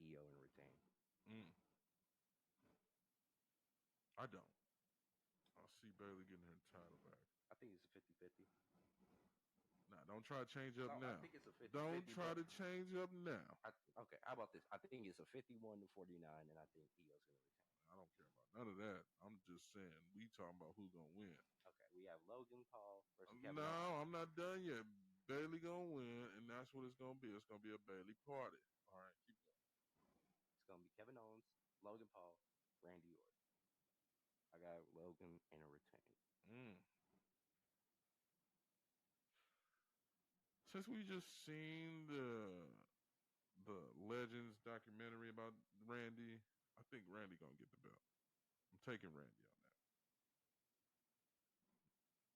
EO and retain. Mm, I don't. I see Bailey getting her title back. I think it's a 50-50. Nah, don't try to change up No, I now. think it's a 50 Don't 50, try but to change up now. okay, how about this? I think it's a 51-49, and I think EO's going to retain. I don't care about none of that. I'm just saying we talking about who's gonna win. Okay, we have Logan Paul versus Kevin Owens. No, I'm not done yet. Bailey gonna win, and that's what it's gonna be. It's gonna be a Bailey party. All right, keep It's going to be Kevin Owens, Logan Paul, Randy Orton. I got Logan in a retain. going. Since we just seen the Legends documentary about Randy, I think Randy gonna get the belt. I'm taking Randy on that.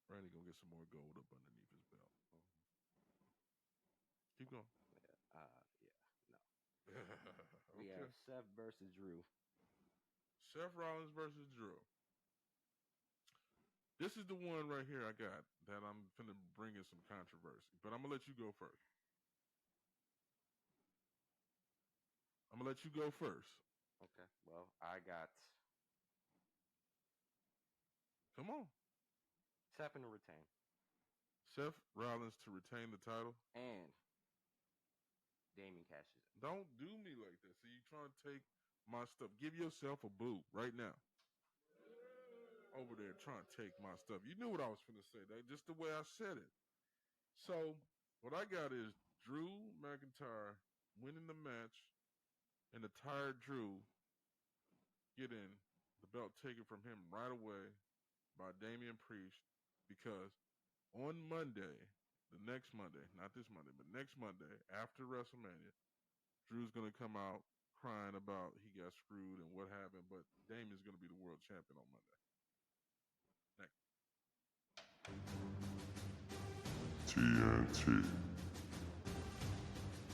Randy gonna get some more gold up underneath his belt. Mhm. Keep going. Yeah, no. We Okay. have Seth versus Drew. Seth Rollins versus Drew. This is the one right here I got that I'm finna bring in some controversy. But I'm gonna let you go first. I'm gonna let you go first. Okay, well, I got Come on. Seth in a retain. Seth Rollins to retain the title. And Damien cashes in. Don't do me like that. So you trying to take my stuff. Give yourself a boot right now. Over there trying to take my stuff. You knew what I was finna say. That just the way I said it. So what I got is Drew McIntyre winning the match and the tired Drew getting the belt taken from him right away by Damian Priest because on Monday, the next Monday, not this Monday, but next Monday after WrestleMania, Drew's gonna come out crying about he got screwed and what happened, but Damian's gonna be the world champion on Monday. Next. TNT,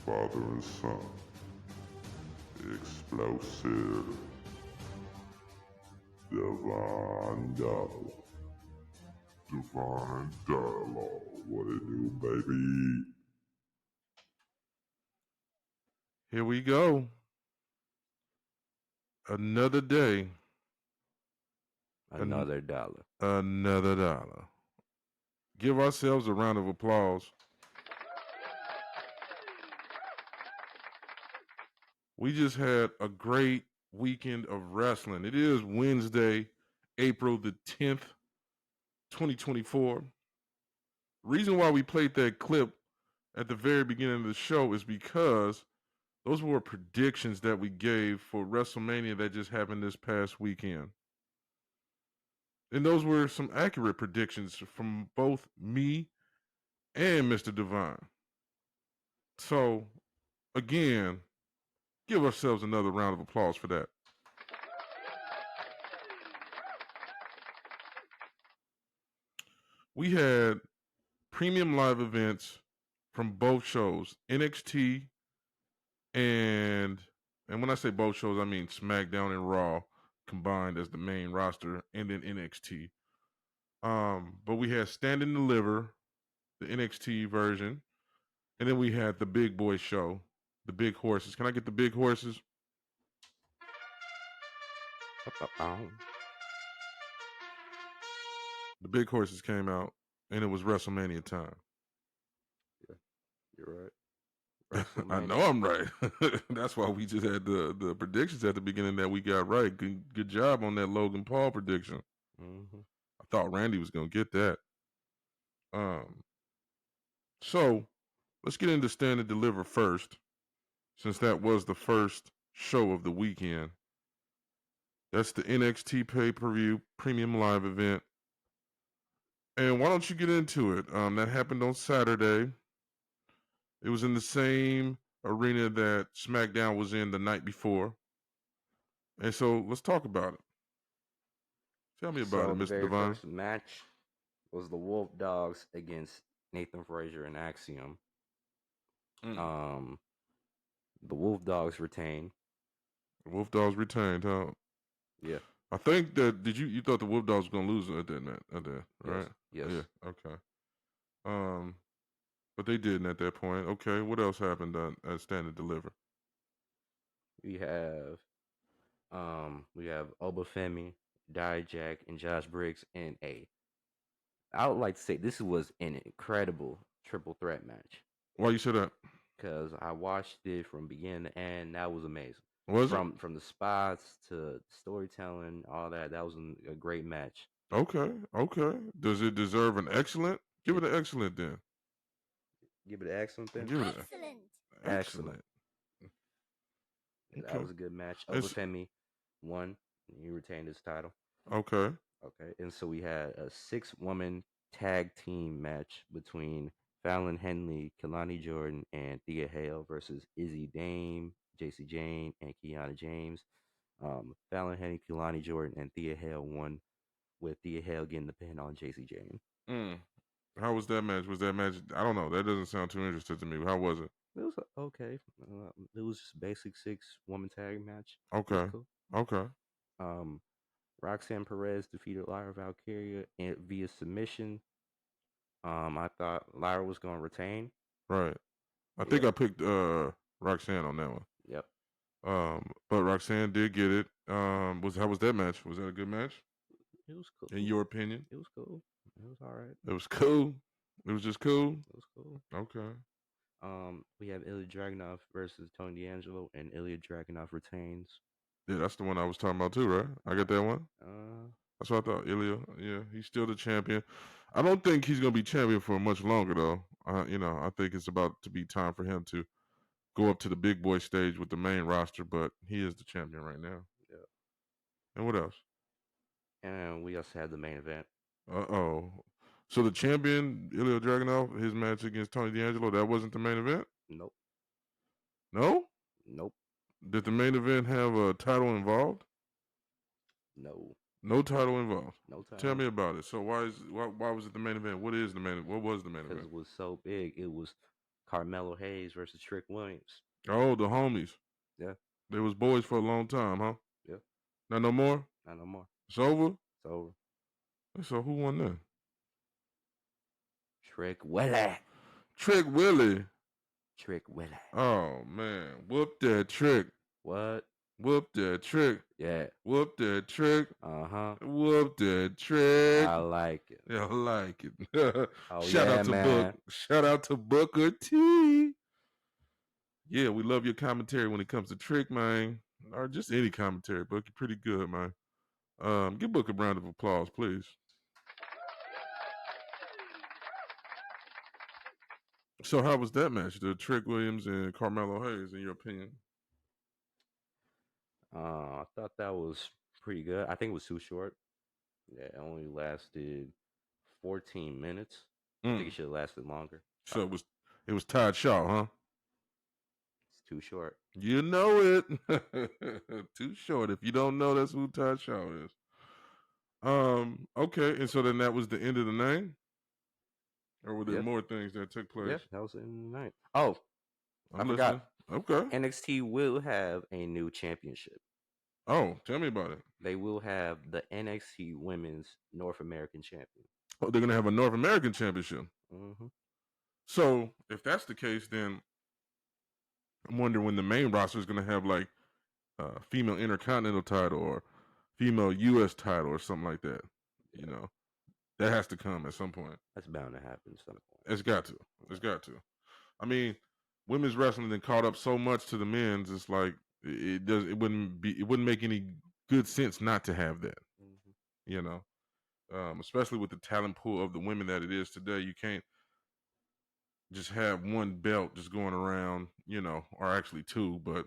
father and son, explosive, divine dialogue, divine dialogue. What it do, baby? Here we go. Another day. Another dollar. Another dollar. Give ourselves a round of applause. We just had a great weekend of wrestling. It is Wednesday, April the 10th, 2024. Reason why we played that clip at the very beginning of the show is because those were predictions that we gave for WrestleMania that just happened this past weekend. And those were some accurate predictions from both me and Mr. Divine. So, again, give ourselves another round of applause for that. We had premium live events from both shows, NXT and when I say both shows, I mean SmackDown and Raw combined as the main roster, and then NXT. But we had Stand and Deliver, the NXT version, and then we had the Big Boy Show, the Big Horses. Can I get the Big Horses? The Big Horses came out, and it was WrestleMania time. Yeah, you're right. I know WrestleMania. I'm right. That's why we just had the predictions at the beginning that we got right. Good job on that Logan Paul prediction. Mm-hmm. I thought Randy was gonna get that. Um, so let's get into Stand and Deliver first, since that was the first show of the weekend. That's the NXT pay-per-view premium live event. And why don't you get into it? That happened on Saturday. It was in the same arena that SmackDown was in the night before. And so let's talk about it. Tell me about it, So the Mr. very Divine. first match was the Wolf Dogs against Nathan Frazier and Axiom. Mm. Um, the Wolf Dogs retain. The Wolf Dogs retained, huh? Yeah. I think that you thought the Wolf Dogs were gonna lose at that, Yes. right? Yeah, Yes. okay. Um, but they didn't at that point. Okay, what else happened at Stand and Deliver? we have Obafemi, Dijak, and Josh Briggs in a. I would like to say this was an incredible triple threat match Why you say that? because I watched it from beginning to end. That was amazing. Was it? From the spots to storytelling, all that. That was a great match. Okay. Okay. Does it deserve an excellent? Give it It, an excellent then. give it an excellent then. Give it an Excellent. Excellent. excellent. That Okay. was a good match. It's Obafemi won. He retained his title. okay. Okay, and so we had a 6-woman tag team match between Fallon Henley, Kalani Jordan, and Thea Hale versus Izzy Dame, JC Jane, and Kiana James. Fallon Henley, Kalani Jordan, and Thea Hale won, with Thea Hale getting the pin on JC Jane. Mm. How was that match? Was that match? I don't know. That doesn't sound too interesting to me. How was it? It was okay. It was just a basic 6-woman tag match. It was Okay. cool. Okay. Um, Roxanne Perez defeated Lyra Valkyria via submission. I thought Lyra was going to retain. Right. I think Yep. I picked Roxanne on that one. Yep. But Roxanne did get it. How was that match? Was that a good match It was cool. in your opinion? It was cool. It was all right. It was cool. It was just cool. It was cool. Okay. We have Ilya Dragunov versus Tony D'Angelo, and Ilya Dragunov retains. Yeah, that's the one I was talking about too, right? I got that one. Uh, That's what I thought. Ilya. Yeah, he's still the champion. I don't think he's gonna be champion for much longer though. I think it's about to be time for him to go up to the big boy stage with the main roster, but he is the champion right now. yeah. And what else? And we also had the main event. Oh. So the champion, Ilya Dragunov, his match against Tony D'Angelo, that wasn't the main event? Nope. No? Nope. Did the main event have a title involved? No. No title involved. No time. Tell me about it. So why was it the main event? What was the main event? Because it was so big. It was Carmelo Hayes versus Trick Williams. Oh, the homies. Yeah. They was boys for a long time, huh? Yeah. Not no more? Not no more. It's over? It's over. So who won then? Trick Willie. Trick Willie. Trick Willie. Oh man. Whoop that trick. What? Whoop that trick. Yeah. Whoop that trick. Uh-huh. Whoop that trick. I like it. Yeah, I like it. Oh, Shout yeah, out to man. Book. Shout out to Booker T. Yeah, we love your commentary when it comes to Trick, man. Or just any commentary, Book. You're pretty good, man. Give Book a round of applause, please. So how was that match? The Trick Williams and Carmelo Hayes, in your opinion? I thought that was pretty good. I think it was too short. Yeah, it only lasted 14 minutes. I think it should have lasted longer. So it was Todd Shaw, huh? It's too short. You know it. Too short. If you don't know, that's who Todd Shaw is. Okay, and so then that was the end of the night? Or were there more things that took place? Yeah, that was the end of the night. Oh, I I'm forgot. listening. Okay. NXT will have a new championship. Oh, tell me about it. They will have the NXT Women's North American Champion. Oh, they're going to have a North American Championship. Mm-hmm. So, if that's the case, then I'm wondering when the main roster is going to have like a female Intercontinental title or female U.S. title or something like that. Yeah. You know, that has to come at some point. That's bound to happen at some point. It's got to. It's got to. I mean, women's wrestling then caught up so much to the men's. It's like it wouldn't make any good sense not to have that. Mm-hmm. You know, especially with the talent pool of the women that it is today. You can't just have one belt just going around, or actually two, but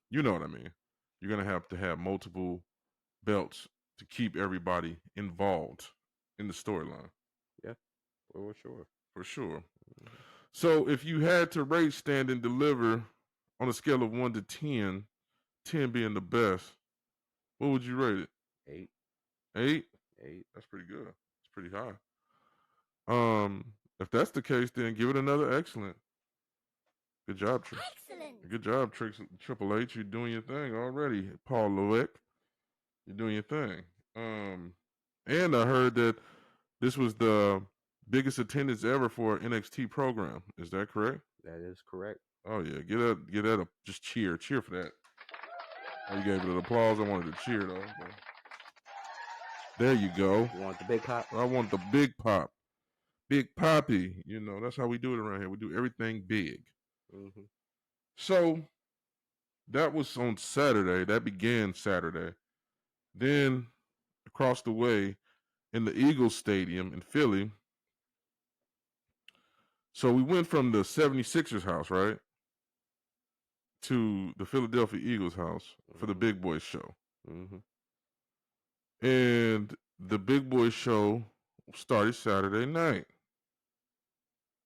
you know what I mean. You're going to have multiple belts to keep everybody involved in the storyline. Yeah, for sure. For sure. Mm-hmm. So if you had to rate Stand and Deliver on a scale of 1 to 10, 10 being the best, what would you rate it? 8. 8? 8. That's pretty good. It's pretty high. If that's the case, then give it another excellent. Good job, Trick. Excellent. Good job, Triple H. You're doing your thing already. Paul Lewick, you're doing your thing. And I heard that this was the biggest attendance ever for an NXT program. Is that correct? That is correct. Oh yeah, get that up. Just cheer for that. Oh, you gave it an applause. I wanted to cheer though. But there you go. You want the big pop? I want the big pop, big poppy. You know, that's how we do it around here. We do everything big. Mm-hmm. So that was on Saturday. That began Saturday. Then across the way in the Eagles Stadium in Philly. So we went from the 76ers house, right, to the Philadelphia Eagles house for the Mm-hmm. Big Boy show. Mm-hmm. And the Big Boy show started Saturday night.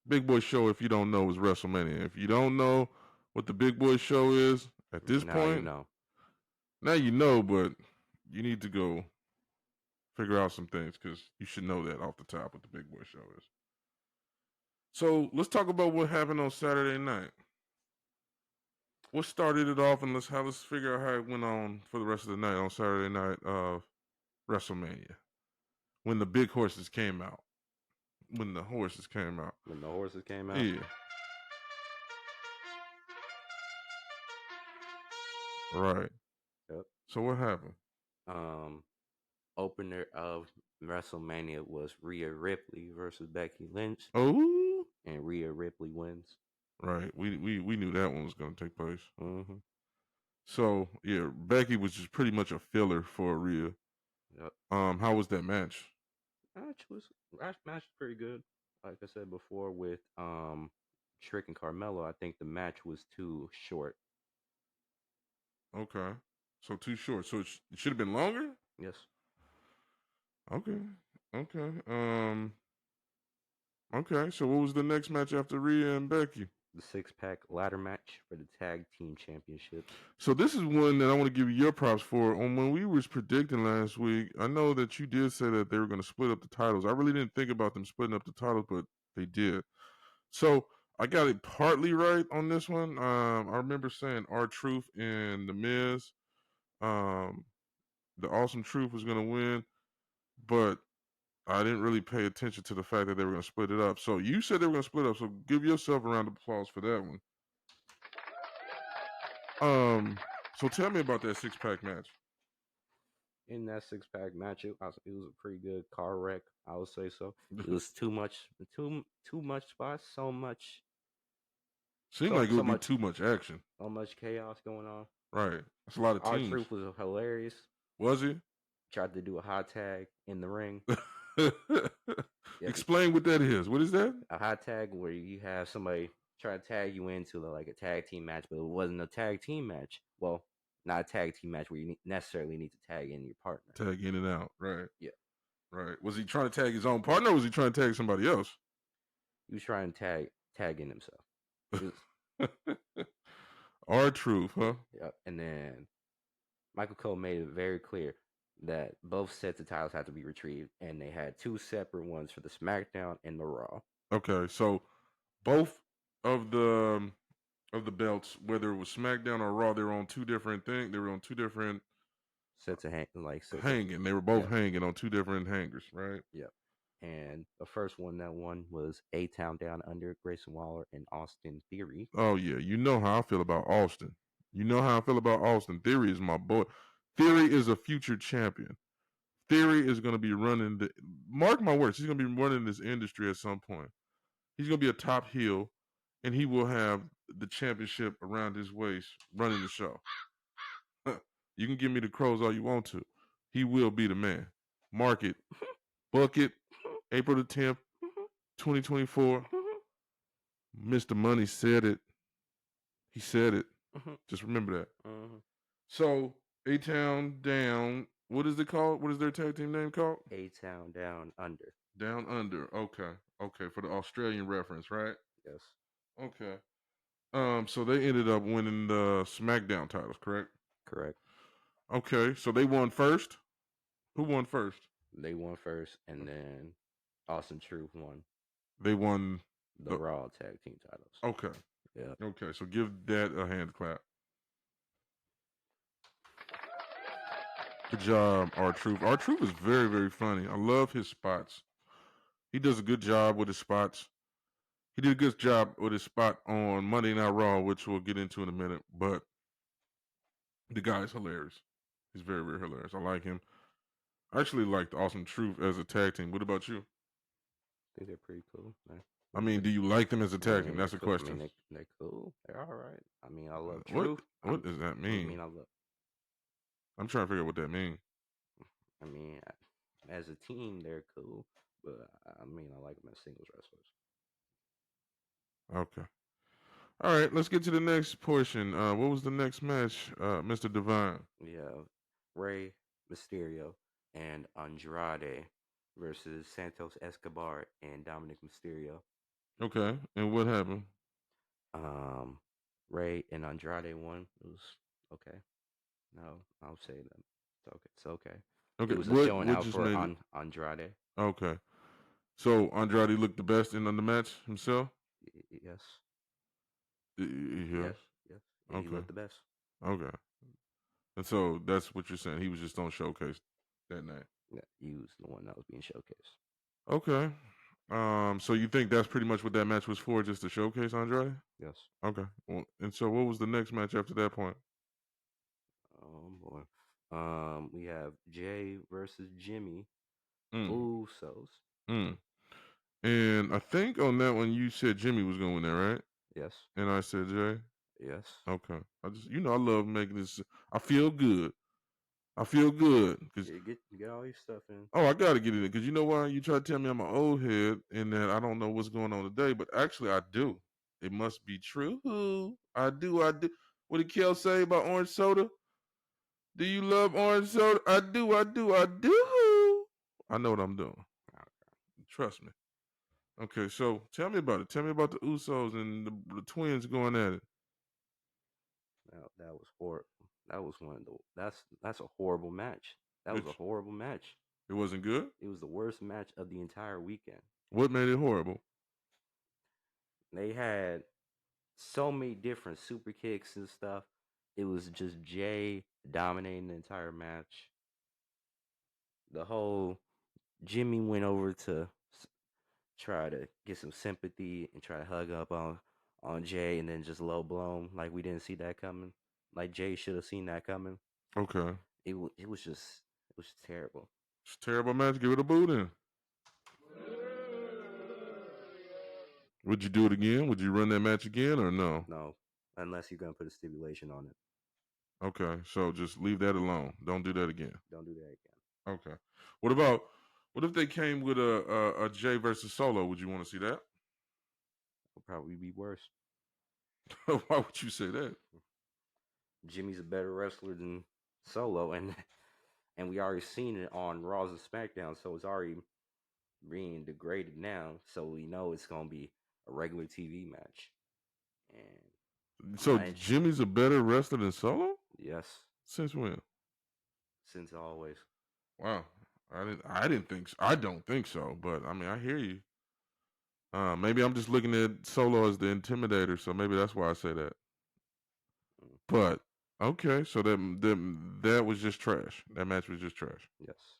Big Boy show, if you don't know, is WrestleMania. If you don't know what the Big Boy show is at this Now you point, know. now you know, but you need to go figure out some things because you should know that off the top what the Big Boy show is. So let's talk about what happened on Saturday night. What started it off, and let's figure out how it went on for the rest of the night on Saturday night of WrestleMania when the big horses came out. When the horses came out, When the horses came out. yeah, right. Yep. So what happened? Um, Opener of WrestleMania was Rhea Ripley versus Becky Lynch, Oh, and Rhea Ripley wins. right. We knew that one was going to take place. Mm-hmm. So yeah, Becky was just pretty much a filler for Rhea. Yep. How was that match? Match was pretty good. Like I said before, with Trick and Carmelo, I think the match was too short. Okay, so too short. So it should have been longer. Yes, Okay, okay. Okay. So what was the next match after Rhea and Becky? the 6-pack ladder match for the tag team championships. So this is one that I want to give you your props for. On when we was predicting last week, I know that you did say that they were going to split up the titles. I really didn't think about them splitting up the titles, but they did. So I got it partly right on this one. I remember saying R-Truth and The Miz, um, the Awesome Truth was going to win, but I didn't really pay attention to the fact that they were going to split it up. So you said they were going to split up. So give yourself a round of applause for that one. So tell me about that 6-pack match. In that 6-pack match, it was a pretty good car wreck. I would say so. It was too much spots, Seemed like it so would be much too much action. so much chaos going on. Right. That's a lot of Our teams. Truth was hilarious. Was he? Tried to do a hot tag in the ring. Yeah, Explain what that is. What is that? a hot tag where you have somebody try to tag you into like a tag team match, but it wasn't a tag team match. Well, not a tag team match where you necessarily need to tag in your partner. Tag in and out. Right. Yeah, Right. Was he trying to tag his own partner or was he trying to tag somebody else? he was trying to tag in himself. R-Truth, huh? Yeah, and then Michael Cole made it very clear that both sets of titles had to be retrieved, and they had two separate ones for the SmackDown and the Raw. Okay, so both of the belts, whether it was SmackDown or Raw, they were on two different things. They were on two different Sets of hanging. They were both yeah, hanging on two different hangers, right? yeah. And the first one that won was A Town Down Under, Grayson Waller and Austin Theory. Oh yeah, you know how I feel about Austin. You know how I feel about Austin. Theory is my boy. Theory is a future champion. Theory is going to be running the. Mark my words, he's going to be running this industry at some point. He's going to be a top heel, and he will have the championship around his waist, running the show. You can give me the crows all you want to. He will be the man. Mark it, book it. April the 10th, 2024. Mr. Money said it. He said it. Just remember that. So, A Town Down. What is it called? What is their tag team name called? A Town Down Under. Down Under. Okay. Okay. For the Australian reference, right? Yes, Okay. So they ended up winning the SmackDown titles, correct? correct. Okay. So they won first. Who won first? They won first, and then Austin Truth won They won the the. Raw tag team titles. Okay. Yeah. Okay. So give that a hand clap. Good job, R-Truth. R-Truth is very, very funny. I love his spots. He does a good job with his spots. He did a good job with his spot on Monday Night Raw, which we'll get into in a minute. But The guy's hilarious. He's very, very hilarious. I like him. I actually liked Awesome Truth as a tag team. What about you? I think they're pretty cool. I mean, do you like them as a I tag team? mean, they're That's a cool. I mean, question. they're cool. They're all right. I mean, I love What Truth. what does that I mean? mean, I love. I'm trying to figure out what that means. I mean, as a team, they're cool. But I mean, I like them as singles wrestlers. Okay. All right, let's get to the next portion. What was the next match, Mr. Divine? We have Rey Mysterio and Andrade versus Santos Escobar and Dominic Mysterio. Okay, and what happened? Um, Ray and Andrade won. It was okay. No, I'll say that. It's okay. It's okay. Okay, It was a showing what out just for made it? Andrade. Okay, so Andrade looked the best in on the match himself. Yes, Yes. yes, yes. He Okay. looked the best. Okay. And so that's what you're saying. He was just on showcase that night. Yeah, he was the one that was being showcased. Okay. So you think that's pretty much what that match was for, just to showcase Andrade? Yes. Okay. Well, and so what was the next match after that point? Oh boy. We have Jay versus Jimmy Mm. Usos. Mm. And I think on that one you said Jimmy was going to win there, right? Yes. And I said Jay. Yes. Okay. I just I love making this. I feel good. I feel good because Get all your stuff in. I gotta get it in because you know why you try to tell me I'm an old head and that I don't know what's going on today, but actually I do. It must be true. I do. I do. What did Kel say about orange soda? Do you love orange soda? I do. I do. I do. I know what I'm doing. Trust me. Okay, so tell me about it. Tell me about the Usos and the twins going at it. That was horrible. That was one of the. That's a horrible match. That was a Which horrible match. it wasn't good. It was the worst match of the entire weekend. What made it horrible? They had so many different super kicks and stuff. It was just Jay dominating the entire match. The whole Jimmy went over to try to get some sympathy and try to hug up on Jay, and then just low blown like we didn't see that coming. Like Jay should have seen that coming. Okay. It was just terrible. It's a terrible match. Give it a boot in. Would you do it again? Would you run that match again or no? No, unless you're gonna put a stipulation on it. Okay, so just leave that alone. Don't do that again. Don't do that again. Okay. What if they came with a Jay versus Solo? Would you want to see that? It'll probably be worse. Why would you say that? Jimmy's a better wrestler than Solo, and we already seen it on Raws and SmackDown, so it's already being degraded now. So we know it's gonna be a regular TV match, and I'm So not interested. Jimmy's a better wrestler than Solo? Yes, Since when? since always. Wow. I didn't think so. I don't think so, but I mean I hear you. Maybe I'm just looking at Solo as the intimidator, so maybe that's why I say that. Mm, But okay, so that was just trash. That match was just trash. yes.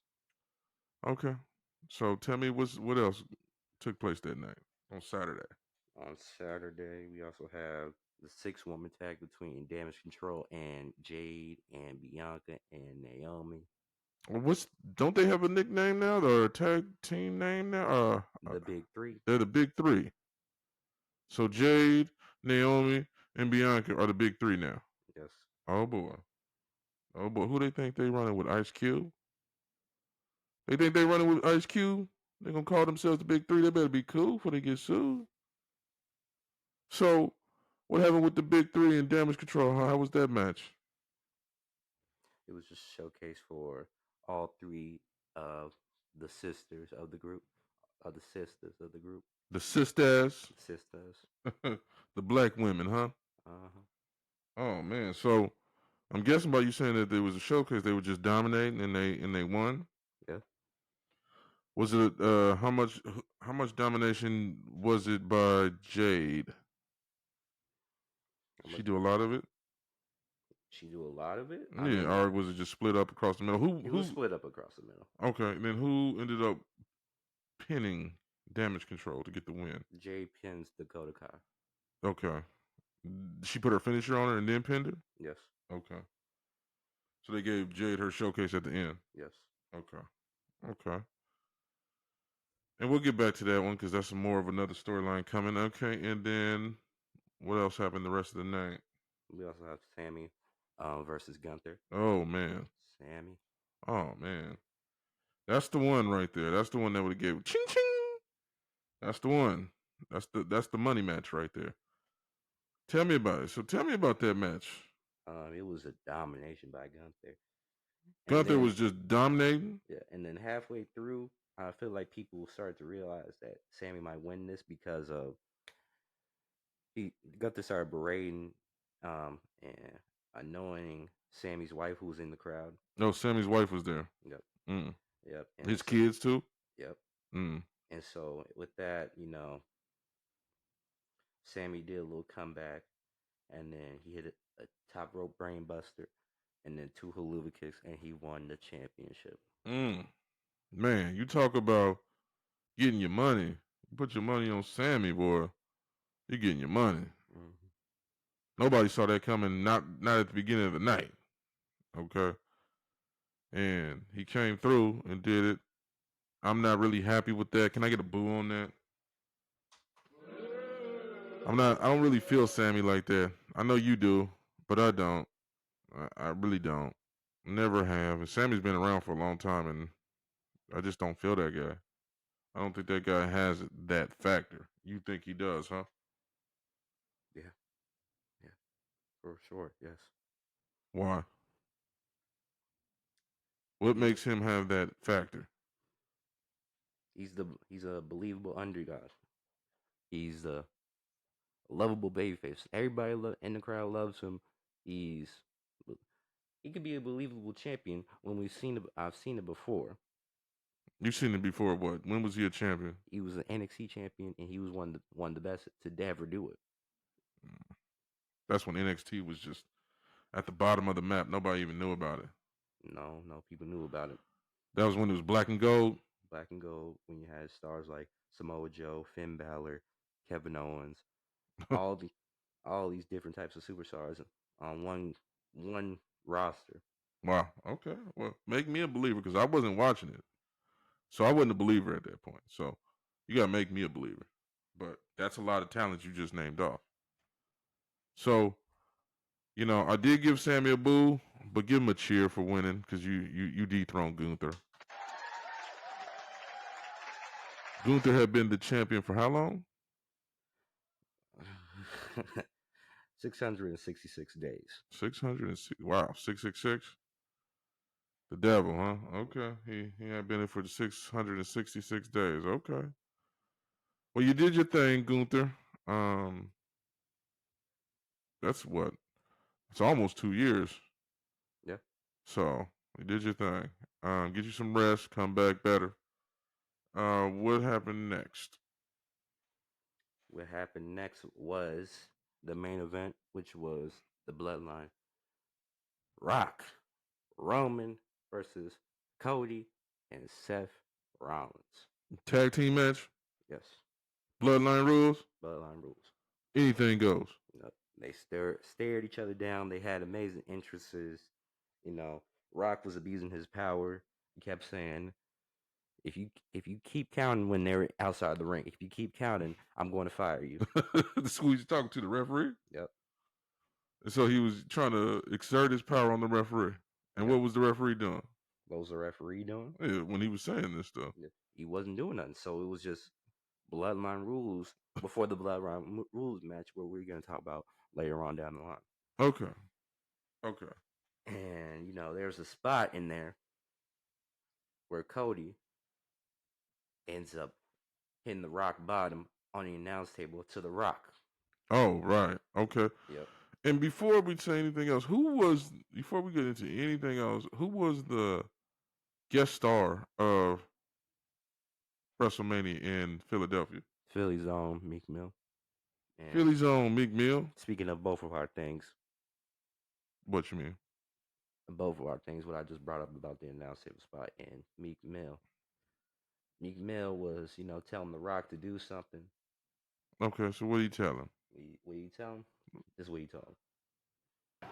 Okay. So tell me what else took place that night on Saturday. On Saturday, we also have the 6-woman tag between Damage Control and Jade and Bianca and Naomi. What's don't they have a nickname now or a tag team name now? The Big Three. They're the big three. So Jade, Naomi, and Bianca are the big three now. Yes. Oh boy. Oh boy. Who they think they running with? Ice Cube? They think they running with Ice Cube? They gonna call themselves the big three. They better be cool before they get sued. So what happened with the big three and Damage Control? How was that match? It was just showcase for all three of the sisters of the group, of the sisters of the group, The sisters, sisters. the black women, huh? Uh-huh. Oh man. So I'm guessing by you saying that there was a showcase, they were just dominating and they won. Yeah. Was it how much domination was it by Jade? How She much? do a lot of it. She do a lot of it. I Yeah, mean, or was it just split up across the middle? it was split up across the middle. Okay, then who ended up pinning Damage Control to get the win? Jay pins Dakota Kai. Okay, she put her finisher on her and then pinned her. Yes. Okay, So they gave Jade her showcase at the end. Yes. Okay. Okay. And we'll get back to that one because that's more of another storyline coming. Okay. And then what else happened the rest of the night? We also have Sammy versus Gunther. Oh, man. Sammy. Oh, man. That's the one right there. That's the one that would have gave ching ching. That's the one. That's the money match right there. Tell me about it. So tell me about that match. It was a domination by Gunther. And Gunther then was just dominating. yeah, and then halfway through, I feel like people started to realize that Sammy might win this because of he Gunther started berating and annoying Sammy's wife who was in the crowd. No, Sammy's wife was there. Yep. Mm. Yep. And His so kids too. yep. Mm. And so with that, Sammy did a little comeback and then he hit a top rope brain buster and then two haluva kicks and he won the championship. Mm. Man, you talk about getting your money. You put your money on Sammy, boy. You're getting your money. Mm-hmm. Nobody saw that coming. Not at the beginning of the night. Okay. And he came through and did it. I'm not really happy with that. Can I get a boo on that? I don't really feel Sammy like that. I know you do, but I don't. I really don't. Never have. And Sammy's been around for a long time, and I just don't feel that guy. I don't think that guy has that factor. You think he does, huh? Yeah, yeah, for sure. Yes. Why? What He's makes him have that factor? he's a believable underdog. He's a lovable babyface. Everybody in the crowd loves him. He's he could be a believable champion when I've seen it before. You've seen him before. What? When was he a champion? He was an NXT champion and he was one of the best to ever do it. That's when NXT was just at the bottom of the map. Nobody even knew about it. No, people knew about it. That was when it was black and gold. Black and gold when you had stars like Samoa Joe, Finn Balor, Kevin Owens, all the all these different types of superstars on one roster. Wow. Okay. Well, make me a believer because I wasn't watching it, so I wasn't a believer at that point. So you gotta make me a believer. But that's a lot of talent you just named off. So I did give Sammy a boo, but give him a cheer for winning because you dethroned Gunther. Gunther had been the champion for how long? 666 days. 606. Wow, 666. The devil, huh? Okay, he had been in for the 666 days. Okay. Well, you did your thing, Gunther. Um, that's what. It's almost 2 years. Yeah. So you did your thing. Get you some rest. Come back better. What happened next? What happened next was the main event, which was the Bloodline. Rock, Roman versus Cody and Seth Rollins. Tag team match. Yes, Bloodline rules. Bloodline rules. Anything goes. They stared each other down. They had amazing entrances. Rock was abusing his power. He kept saying, "If you keep counting when they're outside the ring, if you keep counting, I'm going to fire you." The squeeze talking to the referee. Yep. And so he was trying to exert his power on the referee. And Yep. what was the referee doing? What was the referee doing? Yeah, when he was saying this stuff. He wasn't doing nothing. So it was just Bloodline rules before the Bloodline rules match, where we're going to talk about later on down the line. Okay. Okay. And there's a spot in there where Cody ends up hitting the Rock bottom on the announce table to the Rock. Oh, right. Okay. Yep. And before we say anything else, before we get into anything else, who was the guest star of WrestleMania in Philadelphia? Philly's own Meek Mill. And Philly's own Meek Mill. speaking of both of our things, What you mean? what I just brought up about the announce table spot and Meek Mill. Meek Mill was, telling The Rock to do something. Okay, so what do you tell him? What do you tell him? This is what you told him.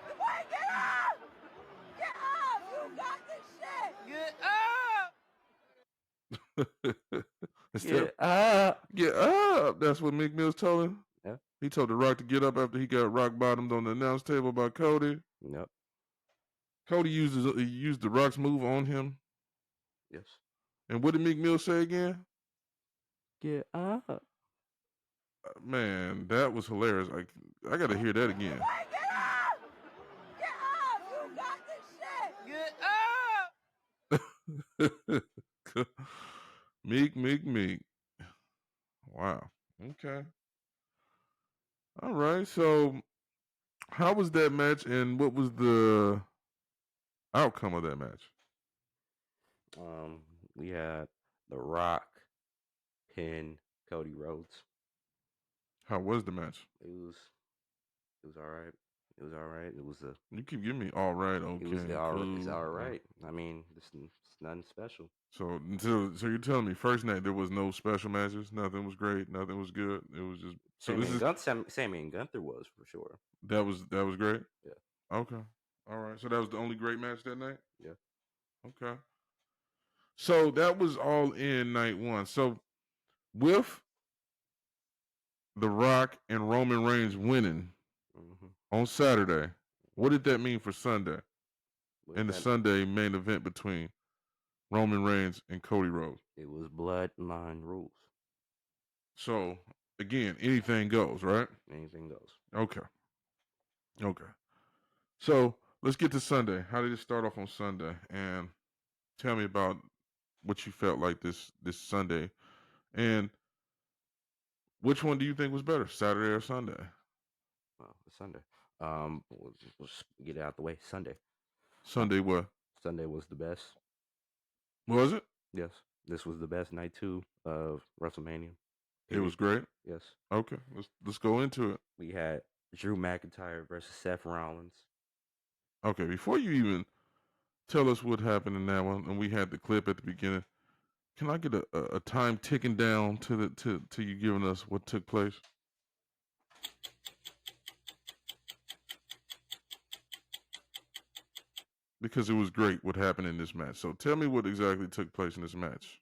Instead, Get up. get up. That's what Meek Mills told him. Yep. He told The Rock to get up after he got rock bottomed on the announce table by Cody. Yep. Cody used The Rock's move on him. Yes. And what did Meek Mill say again? Get up. Man, that was hilarious. I got to hear that again. Hey, get up! Get up! You got this shit! Get up! Meek. Wow. Okay. All right. So, how was that match, and what was the outcome of that match? We had The Rock pin Cody Rhodes. How was the match? It was all right. It was all right. It was a. You keep giving me all right, okay, It was cool. It's all right. I mean, it's nothing special. So you're telling me first night there was no special matches, nothing was great, nothing was good. It was just Sammy and Gunther was for sure. that was great. Yeah. Okay, all right. So that was the only great match that night. Yeah. Okay. So that was all in night one. So with The Rock and Roman Reigns winning on Saturday, what did that mean for Sunday? And the Sunday main event between Roman Reigns and Cody Rhodes. It was bloodline rules. So again, anything goes, right? Anything goes. Okay. So let's get to Sunday. How did it start off on Sunday? And tell me about what you felt like this Sunday. And which one do you think was better, Saturday or Sunday? Sunday. Let's get it out the way. Sunday. Sunday what? Sunday was the best. Was it? Yes. This was the best night 2 of WrestleMania. It was great. Yes. Okay. Let's go into it. We had Drew McIntyre versus Seth Rollins. Okay. Before you even tell us what happened in that one, and we had the clip at the beginning. Can I get a time ticking down to you giving us what took place? Because it was great what happened in this match. So tell me what exactly took place in this match.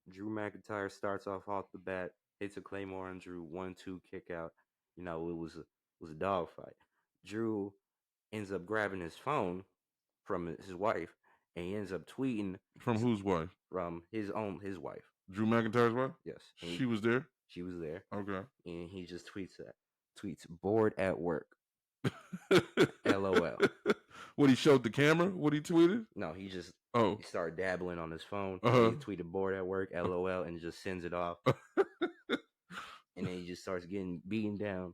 Drew McIntyre starts off the bat, hits a Claymore on Drew, 1-2 kick out. You know, it was a dogfight. Drew ends up grabbing his phone from his wife, and he ends up tweeting. From whose wife? From his wife. Drew McIntyre's wife? Yes. She was there? She was there. Okay. And he just tweets bored at work. LOL. What, he showed the camera? What he tweeted? No, he just he started dabbling on his phone. He tweeted bored at work, LOL, and just sends it off. And then he just starts getting beaten down.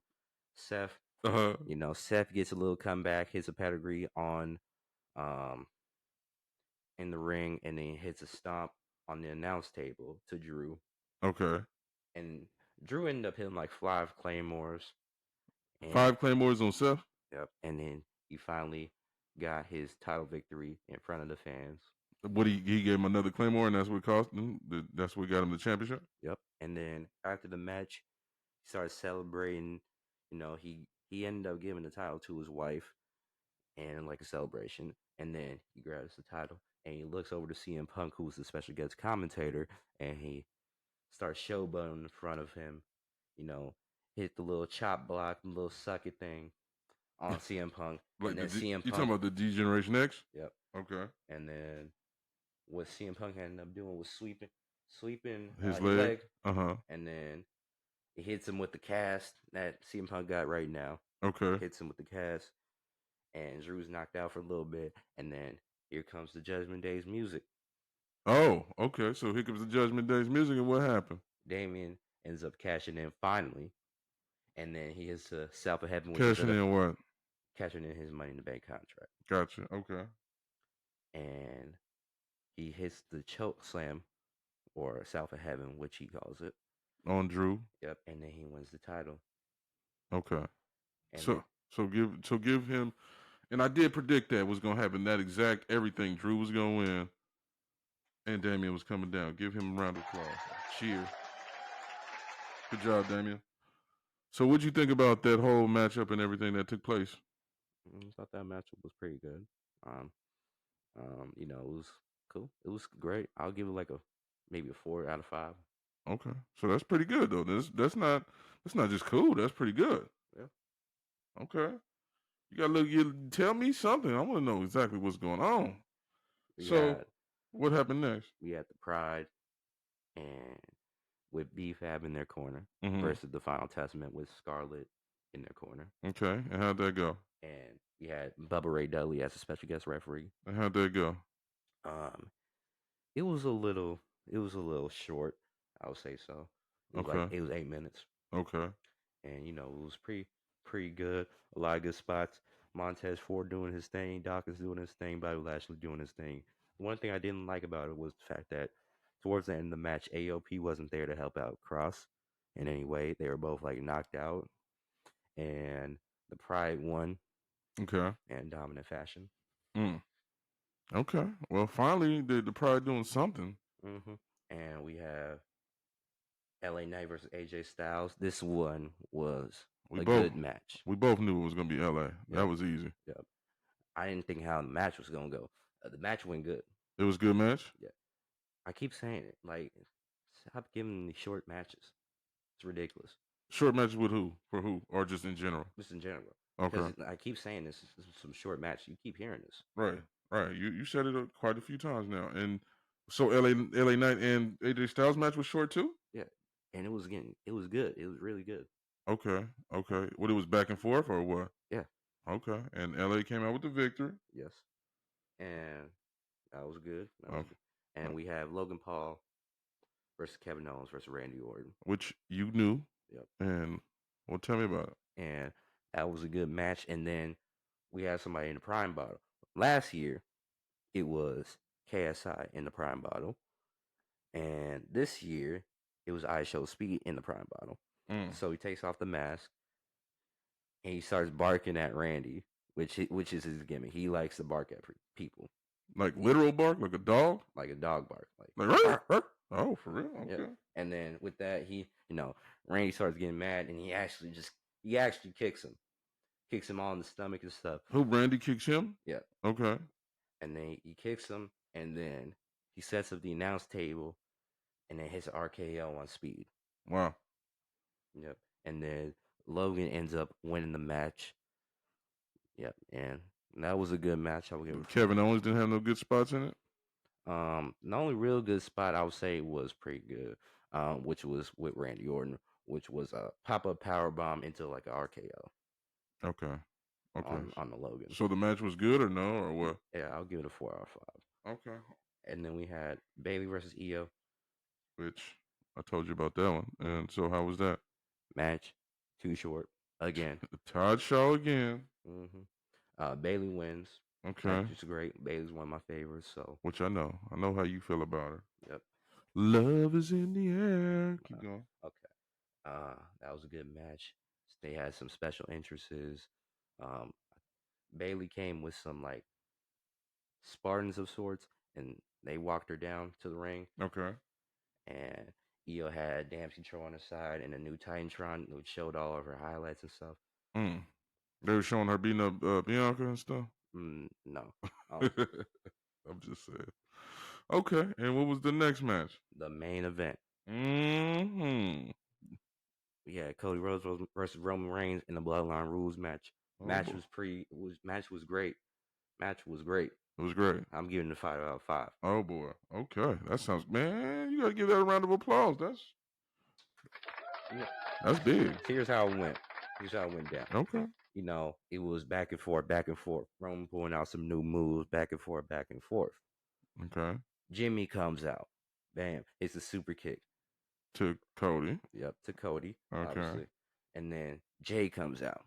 Seth, you know, Seth gets a little comeback, hits a pedigree on in the ring, and then hits a stomp on the announce table to Drew. Okay. And Drew ended up hitting like 5 claymores. 5 claymores on Seth? Yep. And then he finally got his title victory in front of the fans. What he gave him another claymore, and that's what cost him. That's what got him the championship. Yep. And then after the match, he started celebrating. You know, he ended up giving the title to his wife, and like a celebration. And then he grabs the title, and he looks over to CM Punk, who's the special guest commentator, and he starts showboating in front of him. You know, hit the little chop block, the little suck it thing on CM Punk. Like and then CM Punk. You talking about the D-Generation X? Yep. Okay. And then what CM Punk ended up doing was sweeping his leg. And then it hits him with the cast that CM Punk got right now. Okay. Hits him with the cast. And Drew's knocked out for a little bit. And then here comes the Judgment Day's music. Oh, okay. So here comes the Judgment Day's music, and what happened? Damien ends up cashing in finally. And then he hits a South of Heaven. Cashing in what? Cashing in his Money in the Bank contract. Gotcha. Okay. And he hits the choke slam, or South of Heaven, which he calls it. On Drew. Yep. And then he wins the title. Okay. And so give him, and I did predict that was gonna happen. That exact everything. Drew was gonna win, and Damien was coming down. Give him a round of applause. Cheer. Good job, Damien. So what'd you think about that whole matchup and everything that took place? I thought that matchup was pretty good. You know, it was cool. It was great. I'll give it like a maybe a 4 out of 5. Okay, so that's pretty good though. That's not just cool. That's pretty good. Yeah. Okay, you gotta look. You tell me something. I want to know exactly what's going on. We So, had what happened next? we had the Pride and with BFAB in their corner Mm-hmm. versus the Final Testament with Scarlett in their corner, Okay, and how'd that go? and we had Bubba Ray Dudley as a special guest referee. And how'd that go? Um, it was a little short, I would say so. Okay, It was 8 minutes, okay, and it was pretty good. A lot of good spots. Montez Ford doing his thing, Doc is doing his thing, Bobby Lashley doing his thing. One thing I didn't like about it was the fact that towards the end of the match, AOP wasn't there to help out Cross in any way. They were both like knocked out, and the Pride won okay. in dominant fashion. Mm. Okay. Well, finally, the Pride doing something. And we have LA Knight versus AJ Styles. This one was We a both good match. we both knew it was gonna be LA. That Yep, was easy. yep. I didn't think how the match was gonna go. The match went good. It was a good match. Yeah, I keep saying it. Like, stop giving me short matches. It's ridiculous. Short matches with who? For who? Or just in general? Just in general. Okay. Because I keep saying this is some short match. You keep hearing this. Right. Right. You said it quite a few times now. And so LA Knight and AJ Styles match was short too? Yeah, and it was good. It was really good. Okay. Okay. What, it was back and forth or what? Yeah. Okay. And LA came out with the victory. Yes. And that was good. That was Okay. good. And we have Logan Paul versus Kevin Owens versus Randy Orton. Which you knew. Yep. And well, tell me about it. And that was a good match. And then we had somebody in the prime bottle. Last year, it was KSI in the prime bottle. And this year, it was I Show Speed in the prime bottle. Mm. So he takes off the mask and he starts barking at Randy, which is his gimmick. He likes to bark at people. Like literal bark, like a dog? Like a dog bark. Like, oh, for real? Okay. Yeah. And then with that, Randy starts getting mad, and he actually kicks him all in the stomach and stuff. Who, Randy kicks him? Yeah. Okay. And then he kicks him, and then he sets up the announce table, and then hits RKO on Speed. Wow. Yep. And then Logan ends up winning the match. Yep. And that was a good match. I would give Kevin Owens didn't have no good spots in it. The only real good spot I would say was pretty good, which was with Randy Orton, which was a pop-up power bomb into like a RKO. Okay. Okay. On the Logan. So the match was good or no, or what? Yeah, I'll give it a 4 out of 5. Okay. And then we had Bailey versus Io. Which I told you about that one. And so how was that? Match too short again. Todd Shaw again. Bailey wins. Okay. Match is great. Bailey's one of my favorites. So which I know how you feel about her. Yep. Love is in the air. Keep going. Okay. That was a good match. They had some special entrances. Bailey came with some like Spartans of sorts, and they walked her down to the ring. Okay. And Io had Damage Control on her side and a new Titantron, which showed all of her highlights and stuff. They were showing her beating up Bianca and stuff? No. I'm just saying. Okay, and what was the next match? The main event. Mm-hmm. We had Cody Rhodes versus Roman Reigns in the Bloodline Rules match. Match was great. Match was great. It was great. I'm giving it a 5 out of 5. Oh boy. Okay. That sounds, man, you gotta give that a round of applause. That's big. Here's how it went. Down. Okay. It was back and forth. Roman pulling out some new moves, back and forth. Okay. Jimmy comes out. Bam. It's a super kick. To Cody. Yep, to Cody. Okay. Obviously. And then Jay comes out.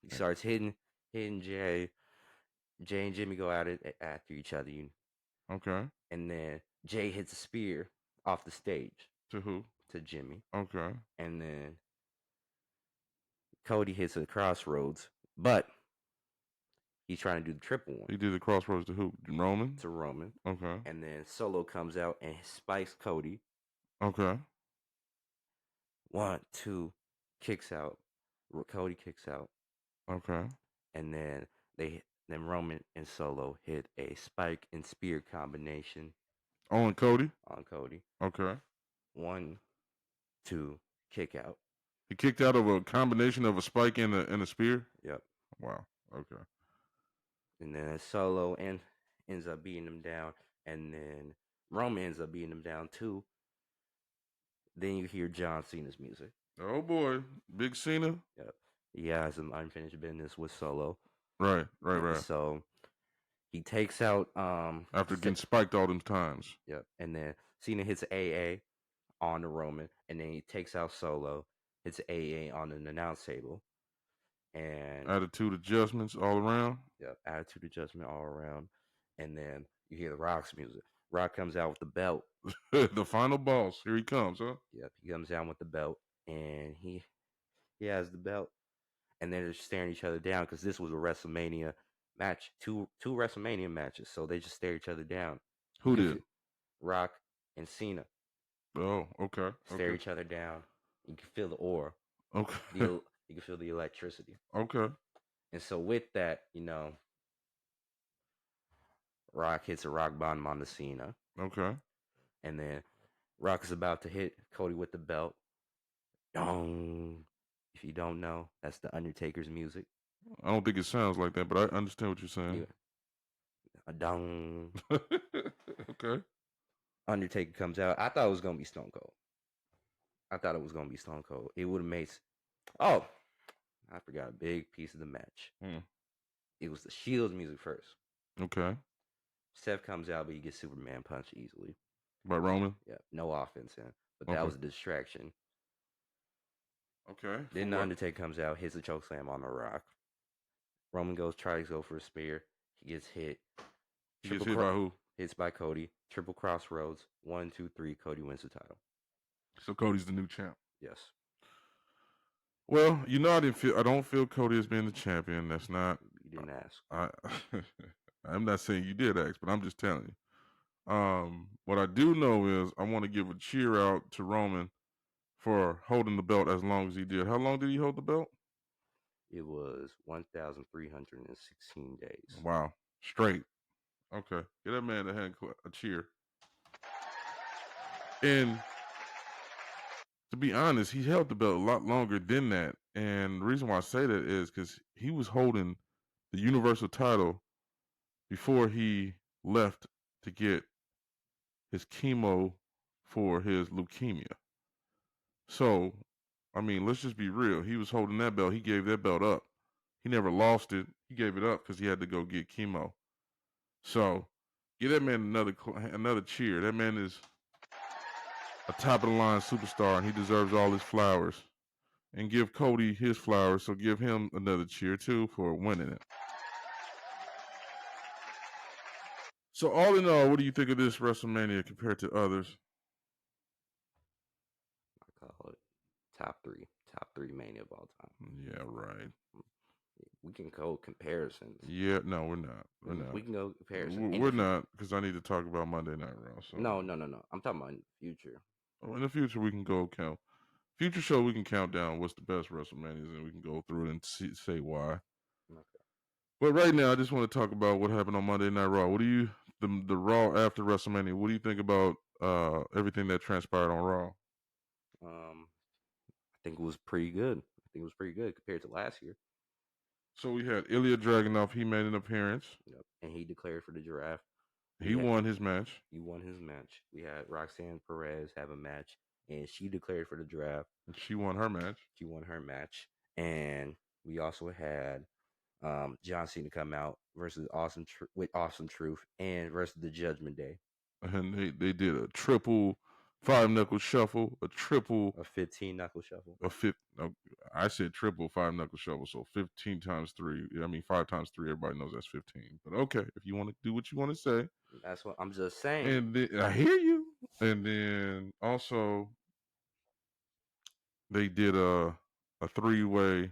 He starts hitting Jay. Jay and Jimmy go at it after each other. Okay. And then Jay hits a spear off the stage. To who? To Jimmy. Okay. And then Cody hits a crossroads, but he's trying to do the triple one. He did the crossroads to who? Roman? To Roman. Okay. And then Solo comes out and spikes Cody. Okay. 1, 2, kicks out. Cody kicks out. Okay. And then Then Roman and Solo hit a spike and spear combination On Cody. on Cody. Okay. 1, 2, kick out. He kicked out of a combination of a spike and a spear. Yep. Wow. Okay. And then Solo ends up beating him down, and then Roman ends up beating him down too. Then you hear John Cena's music. Oh boy, Big Cena. Yep. He has some unfinished business with Solo. Right. And so he takes out After getting spiked all them times. Yep. And then Cena hits AA on the Roman, and then he takes out Solo, hits AA on an announce table. And attitude adjustments all around. Yep, attitude adjustment all around. And then you hear the Rock's music. Rock comes out with the belt. The final boss. Here he comes, huh? Yep, he comes down with the belt, and he has the belt. And they're just staring each other down because this was a WrestleMania match, two WrestleMania matches. So they just stare each other down. Who did? Rock and Cena. Oh, okay. Stare each other down. You can feel the aura. Okay. You can feel the electricity. Okay. And so with that, Rock hits a rock bottom on the Cena. Okay. And then Rock is about to hit Cody with the belt. Dong. If you don't know, that's the Undertaker's music. I don't think it sounds like that, but I understand what you're saying. Yeah. A dong. Okay. Undertaker comes out. I thought it was gonna be Stone Cold. It would have made. Oh, I forgot a big piece of the match. It was the Shield's music first. Okay. Seth comes out, but he gets Superman punched easily. By Roman? Yeah, no offense in. But that was a distraction. Okay. Then the Undertaker comes out, hits a chokeslam on the Rock. Roman tries to go for a spear. He gets hit. He gets hit by who? Hits by Cody. Triple crossroads. 1, 2, 3. Cody wins the title. So Cody's the new champ. Yes. Well, I don't feel Cody as being the champion. That's not. You didn't ask. I'm not saying you did ask, but I'm just telling you. What I do know is I want to give a cheer out to Roman for holding the belt as long as he did. How long did he hold the belt? It was 1,316 days. Wow. Straight. Okay. Get that man a cheer. And to be honest, he held the belt a lot longer than that. And the reason why I say that is because he was holding the Universal title before he left to get his chemo for his leukemia. So, I mean, let's just be real. He was holding that belt. He gave that belt up. He never lost it. He gave it up because he had to go get chemo. So, give that man another cheer. That man is a top of the line superstar, and he deserves all his flowers. And give Cody his flowers, so give him another cheer too for winning it. So, all in all, what do you think of this WrestleMania compared to others? I call it top three Mania of all time. Yeah, right. We can go comparisons. Yeah, no, we're not. We're not. We can go comparisons. We're not, because I need to talk about Monday Night Raw. So. No. I'm talking about in the future. Oh, in the future, we can go count. Future show, we can count down what's the best WrestleManias, and we can go through it and say why. Okay. But right now, I just want to talk about what happened on Monday Night Raw. What do you the Raw after WrestleMania? What do you think about everything that transpired on Raw? I think it was pretty good. Compared to last year. So we had Ilya Dragunov. He made an appearance. Yep. And he declared for the draft. He won his match. We had Roxanne Perez have a match, and she declared for the draft. And she won her match. And we also had John Cena come out versus Awesome Truth and versus the Judgment Day. And they did a triple 5-knuckle shuffle, a 15-knuckle shuffle. I said triple 5-knuckle shuffle, so 15 times 3. I mean, 5 times 3, everybody knows that's 15. But okay, if you want to do what you want to say. That's what I'm just saying. And then, I hear you. And then also, they did a 3-way.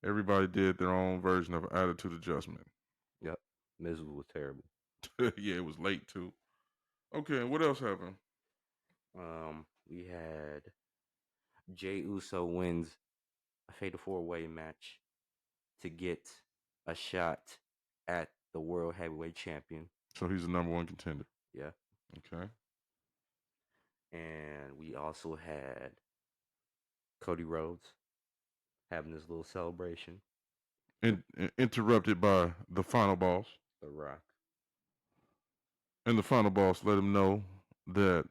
Everybody did their own version of attitude adjustment. Yep. Miz was terrible. Yeah, it was late too. Okay, and what else happened? We had Jey Uso wins a Fatal 4-Way match to get a shot at the World Heavyweight Champion. So he's the number one contender. Yeah. Okay. And we also had Cody Rhodes having this little celebration. Interrupted by the final boss. The Rock. And the final boss let him know that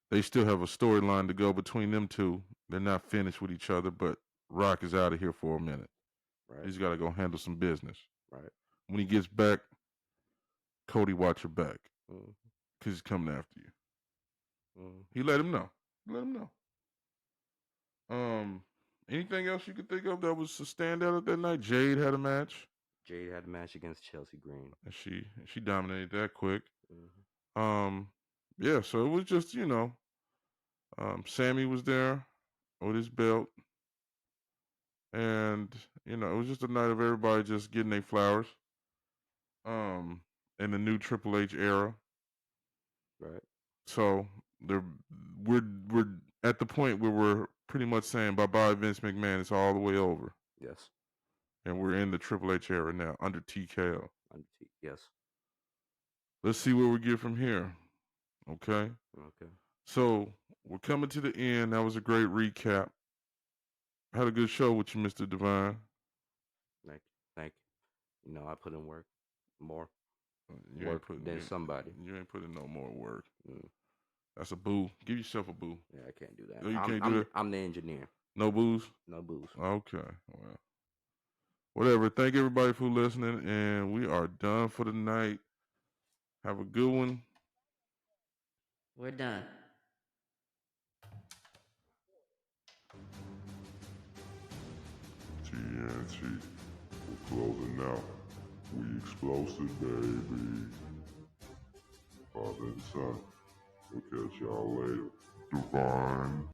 they still have a storyline to go between them two. They're not finished with each other, but Rock is out of here for a minute. Right. He's got to go handle some business. Right. When he gets back, Cody, watch your back. Mm-hmm. Because he's coming after you. Mm-hmm. He let him know. Let him know. Anything else you could think of that was a standout at that night? Jade had a match. Jade had a match against Chelsea Green. And she dominated that quick. Mm-hmm. Yeah, so it was just, Sammy was there with his belt. And, it was just a night of everybody just getting their flowers. In the new Triple H era. Right. So we're at the point where we're pretty much saying bye-bye Vince McMahon. It's all the way over. Yes. And we're in the Triple H era now under TKO. Yes. Let's see where we get from here. Okay? Okay. So we're coming to the end. That was a great recap. Had a good show with you, Mr. Divine. Thank you. I put in work more. You work than somebody. You ain't putting no more work. Mm. That's a boo. Give yourself a boo. Yeah, I can't do that. No, you can't do that? I'm the engineer. No boos? No boos. Okay. Well, whatever. Thank everybody for listening, and we are done for the night. Have a good one. We're done. TNT. We're closing out. We explosive, baby. Father and son. We'll catch y'all later. Divine.